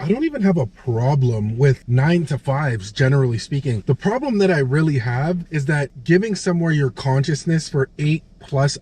I don't even have a problem with 9 to 5s, generally speaking. The problem that I really have is that giving somewhere your consciousness for 8+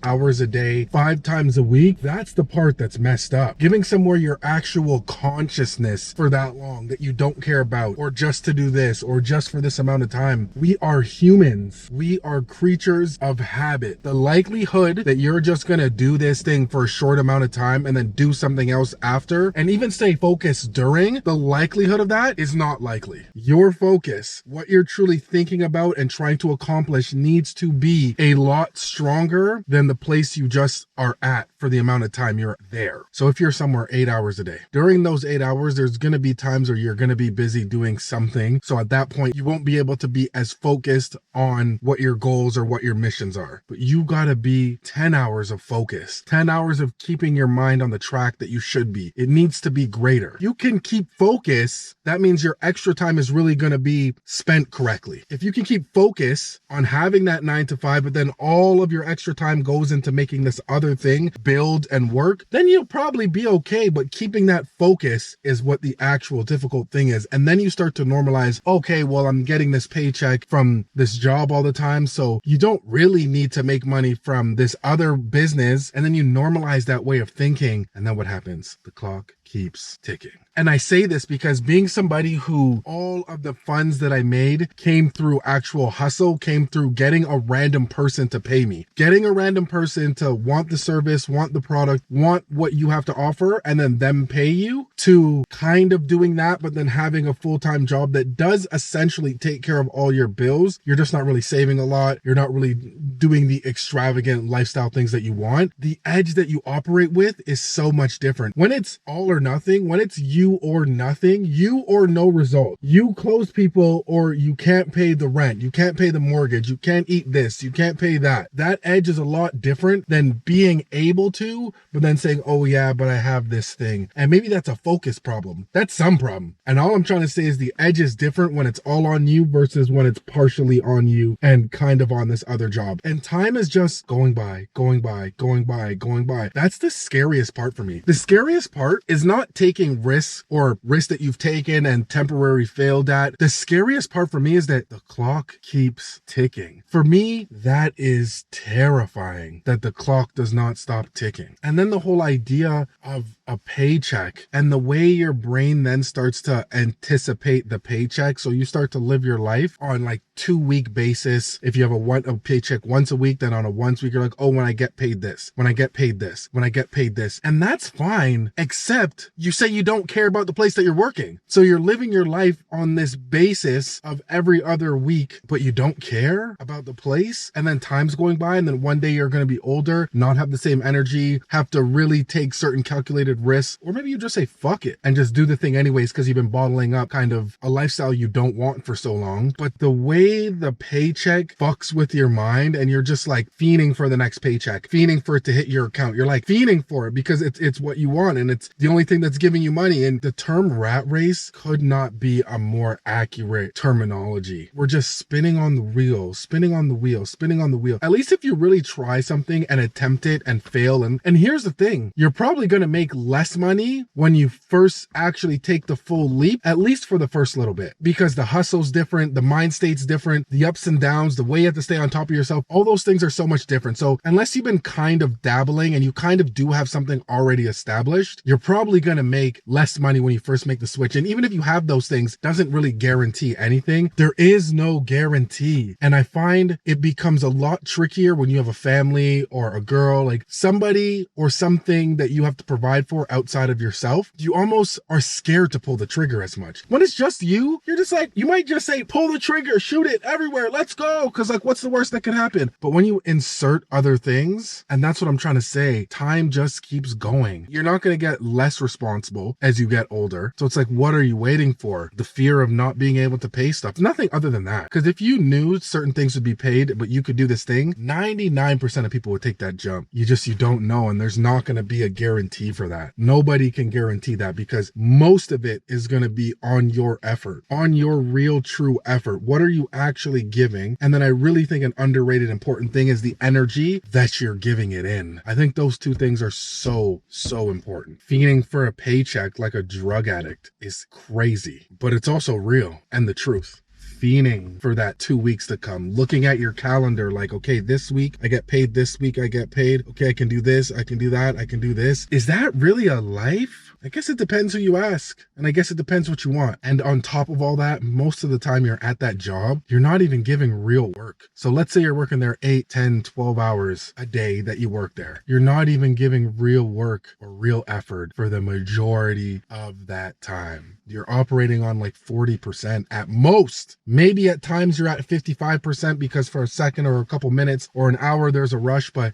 hours a day, 5 times a week, that's the part that's messed up. Giving somewhere your actual consciousness for that long that you don't care about, or just to do this, or just for this amount of time. We are humans. We are creatures of habit. The likelihood that you're just gonna do this thing for a short amount of time and then do something else after, and even stay focused during, the likelihood of that is not likely. Your focus, what you're truly thinking about and trying to accomplish, needs to be a lot stronger than the place you just are at for the amount of time you're there. So if you're somewhere 8 hours a day, during those 8 hours, there's going to be times where you're going to be busy doing something. So at that point, you won't be able to be as focused on what your goals or what your missions are. But you got to be 10 hours of focus, 10 hours of keeping your mind on the track that you should be. It needs to be greater. You can keep focus. That means your extra time is really going to be spent correctly. If you can keep focus on having that 9 to 5, but then all of your extra time goes into making this other thing build and work, then you'll probably be okay. But keeping that focus is what the actual difficult thing is. And then you start to normalize, okay, well, I'm getting this paycheck from this job all the time, so you don't really need to make money from this other business. And then you normalize that way of thinking. And then what happens? The clock keeps ticking. And I say this because being somebody who all of the funds that I made came through actual hustle, came through getting a random person to pay me, getting a random person to want the service, want the product, want what you have to offer, and then them pay you, to kind of doing that, but then having a full-time job that does essentially take care of all your bills. You're just not really saving a lot. You're not really doing the extravagant lifestyle things that you want. The edge that you operate with is so much different. When it's all or nothing, when it's you or nothing, you or no result, you close people or you can't pay the rent, you can't pay the mortgage, you can't eat this, you can't pay that. That edge is a lot different than being able to, but then saying, oh yeah, but I have this thing. And maybe that's a focus problem. That's some problem. And all I'm trying to say is the edge is different when it's all on you versus when it's partially on you and kind of on this other job. And time is just going by, going by, going by, going by. That's the scariest part for me. The scariest part is not taking risks or risks that you've taken and temporarily failed at. The scariest part for me is that the clock keeps ticking. For me, that is terrifying, that the clock does not stop ticking. And then the whole idea of a paycheck and the way your brain then starts to anticipate the paycheck. So you start to live your life on like 2-week basis. If you have a paycheck once a week, then on a once week, you're like, oh, when I get paid this, when I get paid this, when I get paid this. And that's fine, except you say you don't care about the place that you're working. So you're living your life on this basis of every other week, but you don't care about the place. And then time's going by, and then one day you're going to be older, not have the same energy, have to really take certain calculated risks, or maybe you just say fuck it and just do the thing anyways because you've been bottling up kind of a lifestyle you don't want for so long. But the way the paycheck fucks with your mind, and you're just like fiending for the next paycheck, fiending for it to hit your account. You're like fiending for it because it's what you want, and it's the only thing that's giving you money. And the term rat race could not be a more accurate terminology. We're just spinning on the wheel, spinning on the wheel, spinning on the wheel. At least if you really try something and attempt it and fail, and here's the thing, you're probably going to make less money when you first actually take the full leap, at least for the first little bit, because the hustle's different, the mind state's different, the ups and downs, the way you have to stay on top of yourself, all those things are so much different. So unless you've been kind of dabbling and you kind of do have something already established, you're probably going to make less money when you first make the switch. And even if you have those things, doesn't really guarantee anything. There is no guarantee. And I find it becomes a lot trickier when you have a family or a girl, like somebody or something that you have to provide for outside of yourself. You almost are scared to pull the trigger as much. When it's just you, you're just like, you might just say, pull the trigger, shoot it everywhere, let's go. Cause like, what's the worst that can happen? But when you insert other things, and that's what I'm trying to say, time just keeps going. You're not going to get less responsible as you get older. So it's like, what are you waiting for? The fear of not being able to pay stuff. Nothing other than that. Cause if you knew certain things would be paid, but you could do this thing, 99% of people would take that jump. You don't know. And there's not going to be a guarantee for that. that. Nobody can guarantee that because most of it is going to be on your effort, on your real true effort. What are you actually giving? And then I really think an underrated important thing is the energy that you're giving it in. I think those two things are so important. Fiending for a paycheck like a drug addict is crazy, but it's also real and the truth. Fiending for that 2 weeks to come, looking at your calendar like, okay, this week I get paid, this week I get paid, okay, I can do this, I can do that, I can do this. Is that really a life? I guess it depends who you ask, and I guess it depends what you want. And on top of all that, most of the time you're at that job, you're not even giving real work. So let's say you're working there 8, 10, 12 hours a day that you work there. You're not even giving real work or real effort for the majority of that time. You're operating on like 40% at most. Maybe at times you're at 55% because for a second or a couple minutes or an hour there's a rush, but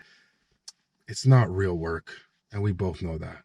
it's not real work. And we both know that.